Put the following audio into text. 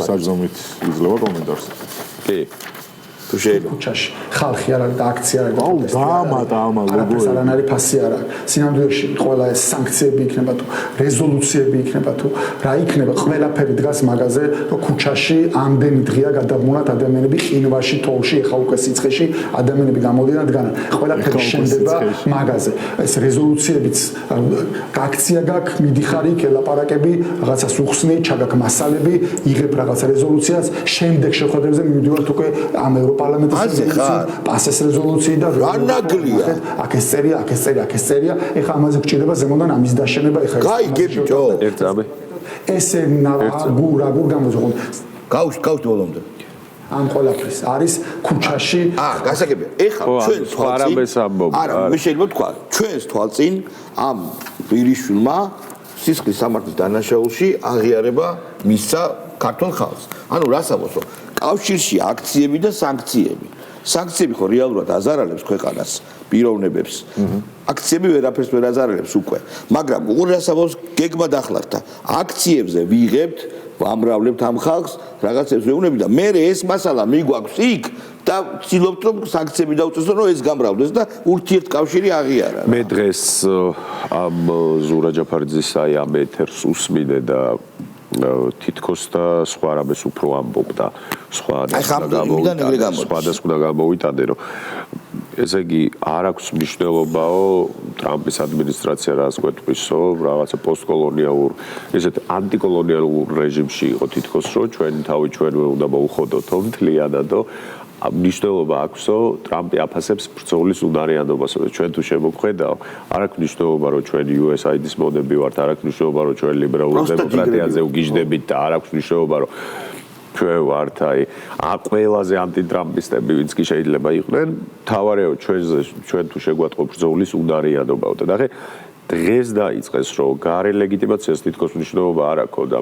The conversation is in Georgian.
საგზომით იძლევა კომენტარს. კი. თუ შეიძლება. ქუჩაში ხალხი არ არის და აქცია არ აქვს. დაამა ლოგოები. არანაირი ფასი არ აქვს. სინამდვილეში ყველა ეს სანქციები იქნება თუ რეზოლუციები იქნება თუ რა იქნება, ყველაფერი დგას მაგაზე, რომ ქუჩაში ამდენი დღეა გადაბმულად ადამიანები ყინვაში, თოვლში, ეხა უკვე სიცხეში ადამიანები გამოდიან დგანან. ყველაფერი შენდება მაგაზე. ეს რეზოლუციებიც აქცია გაქვს, მიდიხარ იქ ელაპარაკები, რაღაცას უხსნი, ჩაგაქ მასალები, იღებ რაღაც რეზოლუციას, შემდეგ შეხვედრებზე მივიდივართ უკვე ამ პარლამენტის პასეს რეზოლუცია და რანაგლია აქ ეს წერია ეხა ამაზე გჭირდება ზემოდან ამის დაშენება ეხა გაიგებიო ერთამე ესე გურ გამოძღონ გავს ბოლომდე ამ ყველაფრის არის ქუჩაში გასაგებია ეხა ჩვენ არა მე შეიძლება თქვა ჩვენს თვალწინ ამ ვირიშვილმა სისხლის სამართლის დანაშაულში აღიარება მისცა ქართულ ხალხს ანუ რასაუბროს რომ კავშირში აქციები და სანქციები. სანქციები ხო რეალურად აზარალებს ქვეყანას, პიროვნებებს. აქციები ვერაფერს ვერ აზარალებს უკვე. მაგრამ უყურესავოს გეგმა დახლარდა. აქციებზე ვიღებთ, ვამრავლებთ ამ ხალხს, რაღაცებს ვეუბნები და მე ეს მასალა მიგვაქვს იქ და ვცდილობთ რომ სანქციები დავუწესო, რომ ეს გამრავლდეს და ურთიერთკავშირი აღიარა. მე დღეს ამ ზურა ჯაფარიძის ამ ეთერს უსმინე და თითქოს და სხვა რამეს უფრო ამბობდა სხვა გამოვიტანე რომ ესე იგი არ აქვს მნიშვნელობაო ტრამპის ადმინისტრაცია რას გვეთქვისო რაღაცა პოსტკოლონიალურ ესეთ ანტიკოლონიალურ რეჟიმში იყო თითქოს რომ ჩვენი თავი ჩვენვე უნდა მოუხოდოთო მთლიანადო მნიშვნელობა აქვსო ტრამპი აფასებს ბრძოლის უნარიანობას ჩვენ თუ შემოვხედავ არ აქვს მნიშვნელობა რომ ჩვენი USAID-ის მონები ვართ არ აქვს მნიშვნელობა რომ ჩვენ ლიბერალურ დემოკრატიაზე ვგიჟდებით და არ აქვს მნიშვნელობა რომ ჩვენ ვართ აი ყველაზე ანტიტრამპისტები ვინც კი შეიძლება იყვნენ თავარეო ჩვენ თუ შეგვატყო ბრძოლის უნარიანობაო და დღეს დაიწყეს რომ გარე ლეგიტიმაციას თითქოს მნიშვნელობა არ აქვს და